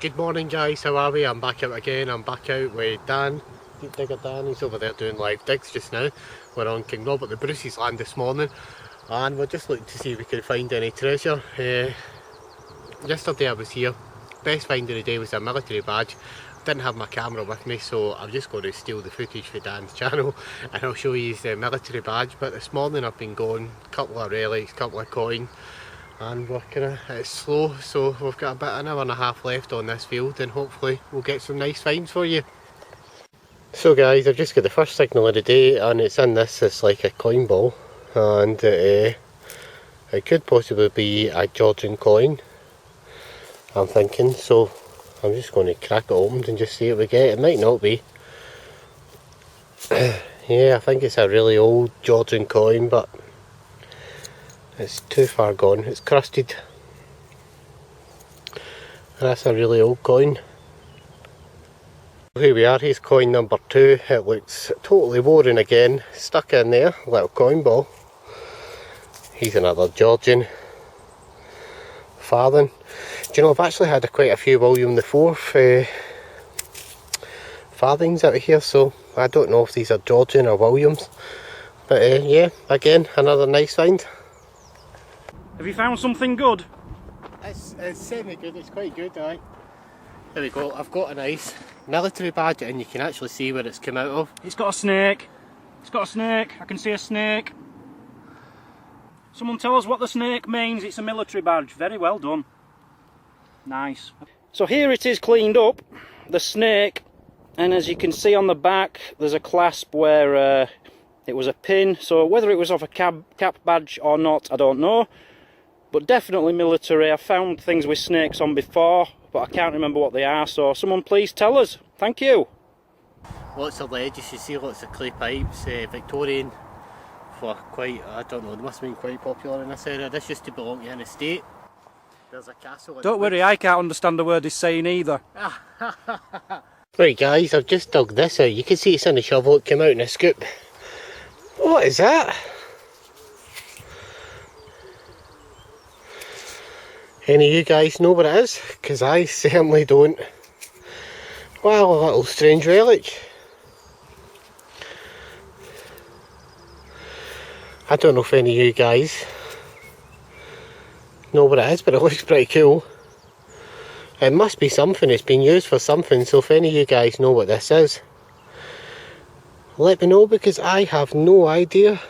Good morning guys, how are we? I'm back out again. I'm back out with Dan, Deep Digger Dan. He's over there doing live digs just now. We're on King Robert the Bruce's land this morning and we're just looking to see if we can find any treasure. Yesterday I was here, best find of the day was a military badge. Didn't have my camera with me, so I'm just going to steal the footage for Dan's channel and I'll show you the military badge. But this morning I've been going, a couple of relics, a couple of coins, and we're it's slow, so we've got about an hour and a half left on this field and hopefully we'll get some nice finds for you. So guys, I've just got the first signal of the day and it's in this, it's like a coin ball, and it could possibly be a Georgian coin, I'm thinking, so I'm just going to crack it open and just see what we get. It might not be. Yeah, I think it's a really old Georgian coin, but it's too far gone. It's crusted. That's a really old coin. Here we are, here's coin number 2. It looks totally worn again. Stuck in there, little coin ball. Here's another Georgian farthing. Do you know, I've actually had quite a few William IV farthings out of here, so I don't know if these are Georgian or Williams. But yeah, again, another nice find. Have you found something good? It's semi-good, it's quite good, aye. There we go, I've got a nice military badge and you can actually see where it's come out of. It's got a snake. It's got a snake. I can see a snake. Someone tell us what the snake means. It's a military badge. Very well done. Nice. So here it is cleaned up, the snake, and as you can see on the back there's a clasp where it was a pin, so whether it was off a cap badge or not I don't know, but definitely military. I've found things with snakes on before but I can't remember what they are, so someone please tell us. Thank you. Lots of ledges, you see lots of clay pipes, Victorian, for quite, I don't know, they must have been quite popular in this area. This used to belong to an estate. There's a castle. Don't worry, I can't understand a word he's saying either. Right guys, I've just dug this out. You can see it's in the shovel, it came out in a scoop. What is that? Any of you guys know what it is? Because I certainly don't. Well, a little strange relic. I don't know if any of you guys know what it is, but it looks pretty cool. It must be something, it's been used for something, so if any of you guys know what this is, let me know because I have no idea.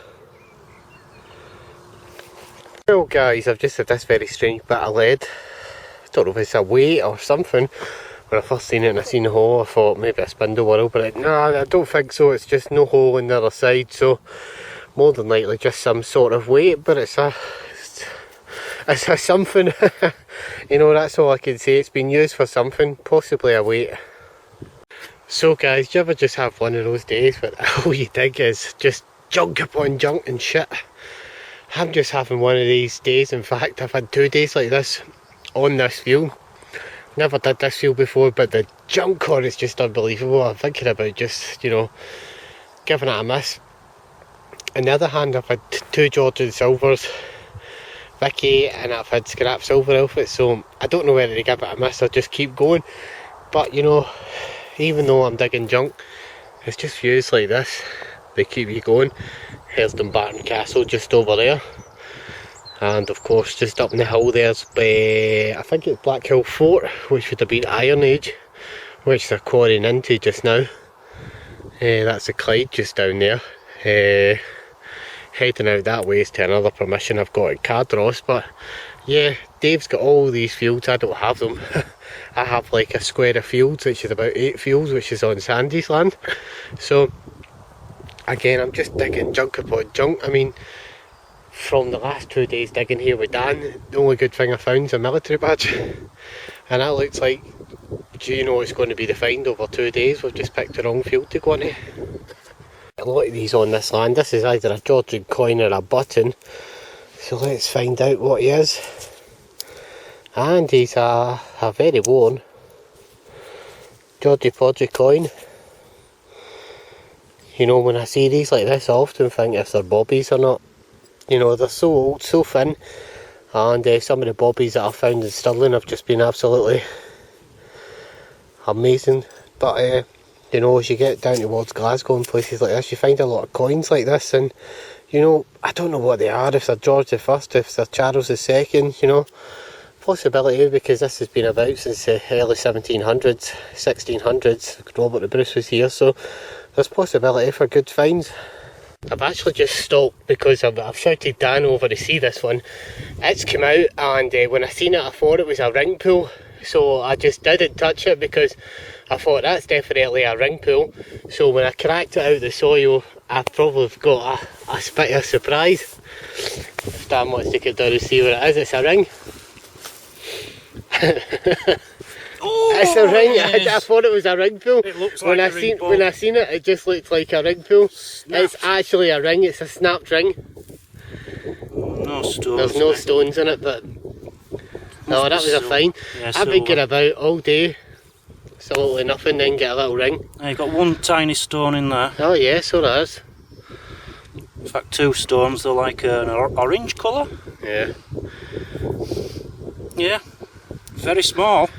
Well guys, I've just had this very strange bit of lead. I don't know if it's a weight or something. When I first seen it and I seen the hole, I thought maybe a spindle whorl, but no, I don't think so. It's just no hole in the other side, so more than likely just some sort of weight, but it's a something. You know, that's all I can say. It's been used for something, possibly a weight. So guys, do you ever just have one of those days where all you dig is just junk upon junk and shit? I'm just having one of these days. In fact, I've had 2 days like this on this field. Never did this field before, but the junk on is just unbelievable. I'm thinking about just, you know, giving it a miss. On the other hand, I've had 2 Georgian silvers, Vicky, and I've had scrap silver outfits, so I don't know whether to give it a miss or just keep going. But you know, even though I'm digging junk, it's just views like this, they keep you going. Here's Dumbarton Castle just over there, and of course just up in the hill there's I think it's Black Hill Fort, which would have been Iron Age, which they're quarrying into just now. That's the Clyde just down there. Heading out that way is to another permission I've got at Cardross. But yeah, Dave's got all these fields, I don't have them. I have like a square of fields, which is about 8 fields, which is on Sandy's land. So again, I'm just digging junk upon junk. I mean, from the last 2 days digging here with Dan, the only good thing I found is a military badge. And that looks like, do you know it's going to be the find over 2 days? We've just picked the wrong field to go into. A lot of these on this land, this is either a Georgian coin or a button. So let's find out what he is. And he's a very worn Georgie Podgy coin. You know, when I see these like this, I often think if they're bobbies or not. You know, they're so old, so thin, and some of the bobbies that I've found in Stirling have just been absolutely amazing. But you know, as you get down towards Glasgow and places like this, you find a lot of coins like this, and you know, I don't know what they are, if they're George the First, if they're Charles II, you know. Possibility, because this has been about since the early 1700s, 1600s, Robert the Bruce was here, so there's possibility for good finds. I've actually just stopped because I've shouted Dan over to see this one. It's come out, and when I seen it I thought it was a ring pull, so I just didn't touch it because I thought that's definitely a ring pull. So when I cracked it out of the soil, I probably got a bit of a surprise. If Dan wants to get down and see what it is, it's a ring. Oh, it's a ring. yes. I thought it was a ring pull. It looks like a ring pull. When I seen it, it just looked like a ring pull. Snapped. It's actually a ring. It's a snapped ring. No stones. There's no stones in it, but no, that was a fine. Yeah, I've been getting about all day. Absolutely nothing, then get a little ring. You've got one tiny stone in there. Oh yeah, so there is. In fact, two stones. They're like an orange colour. Yeah. Yeah. Very small.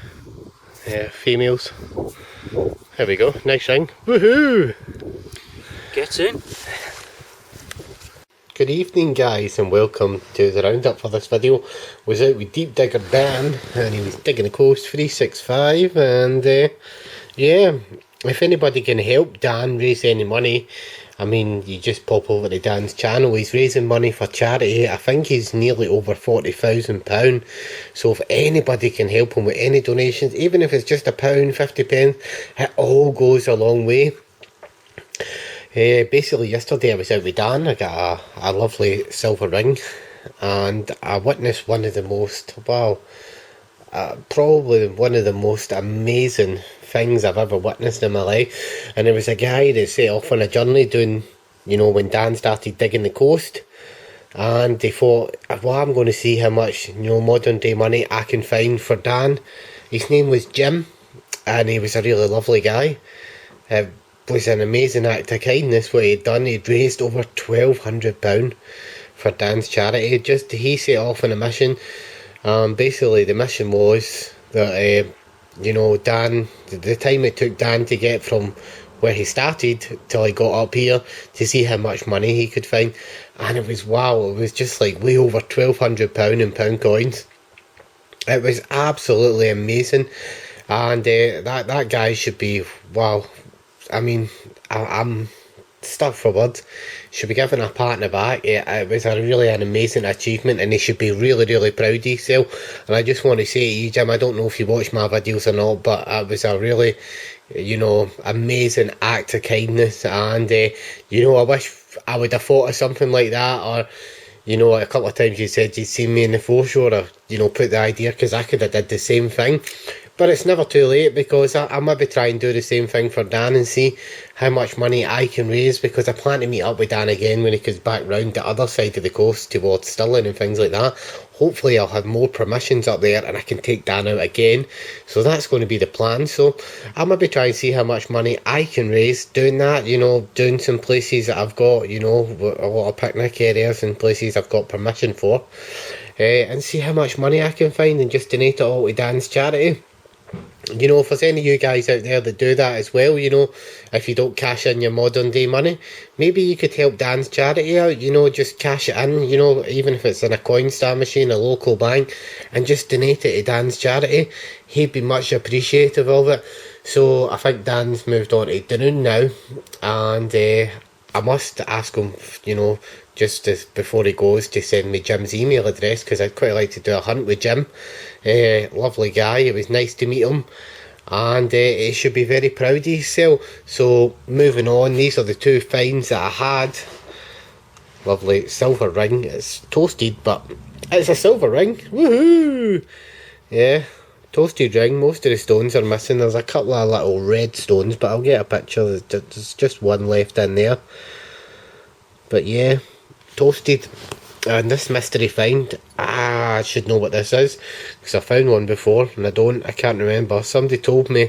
Yeah, females. There we go, nice ring. Woohoo! Get in. Good evening guys, and welcome to the roundup for this video. Was out with Deep Digger Dan, and he was digging the coast 365, and yeah, if anybody can help Dan raise any money, I mean, you just pop over to Dan's channel. He's raising money for charity. I think he's nearly over £40,000. So if anybody can help him with any donations, even if it's just £1, 50 pence, it all goes a long way. Basically yesterday I was out with Dan. I got a lovely silver ring, and I witnessed one of the most, probably one of the most amazing things I've ever witnessed in my life. And there was a guy that set off on a journey doing, you know, when Dan started digging the coast, and they thought, well, I'm going to see how much, you know, modern day money I can find for Dan. His name was Jim, and he was a really lovely guy. It was an amazing act of kindness what he'd done. He'd raised over £1,200 for Dan's charity. Just he set off on a mission. Basically the mission was that you know, Dan, the time it took Dan to get from where he started till he got up here, to see how much money he could find, and it was, wow, it was just like way over £1,200 in pound coins. It was absolutely amazing, and that guy should be, wow, I mean, I'm stuck for words. Should be given a pat on the back. It was an amazing achievement, and he should be really, really proud of himself. And I just want to say to you, Jim, I don't know if you watch my videos or not, but it was a really, you know, amazing act of kindness. And you know, I wish I would have thought of something like that, or, you know, a couple of times you said you'd seen me in the foreshore, or, you know, put the idea, because I could have did the same thing. But it's never too late, because I maybe try and do the same thing for Dan and see how much money I can raise, because I plan to meet up with Dan again when he comes back round the other side of the coast towards Stirling and things like that. Hopefully I'll have more permissions up there and I can take Dan out again. So that's going to be the plan. So I'll maybe try and see how much money I can raise doing that, you know, doing some places that I've got, you know, a lot of picnic areas and places I've got permission for, and see how much money I can find and just donate it all to Dan's charity. You know, if there's any of you guys out there that do that as well, you know, if you don't cash in your modern day money, maybe you could help Dan's charity out, you know, just cash it in, you know, even if it's in a Coinstar machine, a local bank, and just donate it to Dan's charity. He'd be much appreciative of it. So I think Dan's moved on to Dunoon now, and I must ask him, you know, just before he goes, to send me Jim's email address, because I'd quite like to do a hunt with Jim. Lovely guy, it was nice to meet him, and he should be very proud of himself. So moving on, these are the two finds that I had. Lovely silver ring. It's toasted, but it's a silver ring. Woohoo! Yeah, toasted ring. Most of the stones are missing. There's a couple of little red stones, but I'll get a picture. There's just one left in there. But yeah, toasted. And this mystery find, I should know what this is, because I found one before and I can't remember. Somebody told me.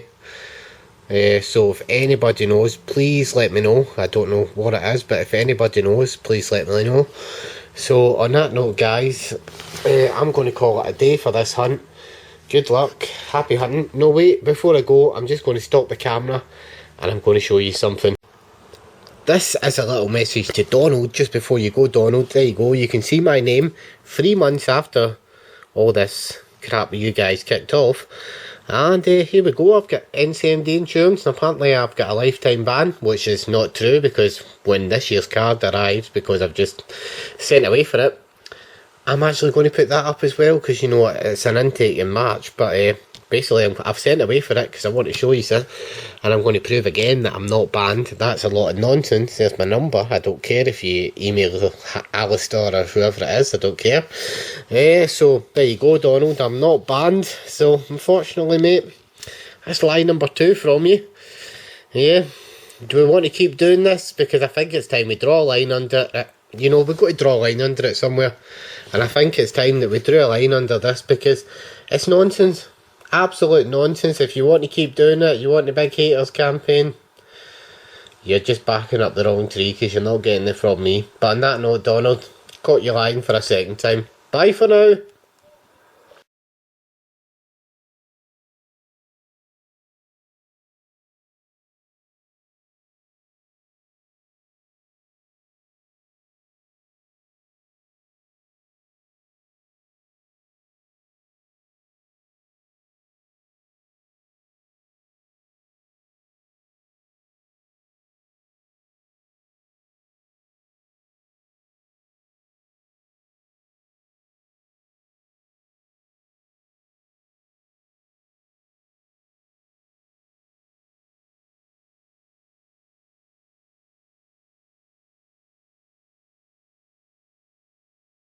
So if anybody knows, please let me know. I don't know what it is, but if anybody knows, please let me know. So on that note, guys, I'm going to call it a day for this hunt. good luck, happy hunting. No wait, before I go, I'm just going to stop the camera and I'm going to show you something. This is a little message to Donald just before you go, Donald. There you go, you can see my name 3 months after all this crap you guys kicked off. And here we go, I've got NCMD insurance, and apparently I've got a lifetime ban, which is not true, because when this year's card arrives, because I've just sent away for it, I'm actually going to put that up as well, because you know it's an intake in March. But basically I've sent away for it because I want to show you this, and I'm going to prove again that I'm not banned. That's a lot of nonsense. There's my number. I don't care if you email Alistair or whoever it is, I don't care. So there you go, Donald, I'm not banned. So unfortunately, mate, that's lie number 2 from you. Yeah, do we want to keep doing this? Because I think it's time we draw a line under it. You know, we've got to draw a line under it somewhere, and I think it's time that we drew a line under this, because it's nonsense. Absolute nonsense. If you want to keep doing it, you want the big haters campaign, you're just backing up the wrong tree, because you're not getting it from me. But on that note, Donald, caught you lying for a second time. Bye for now.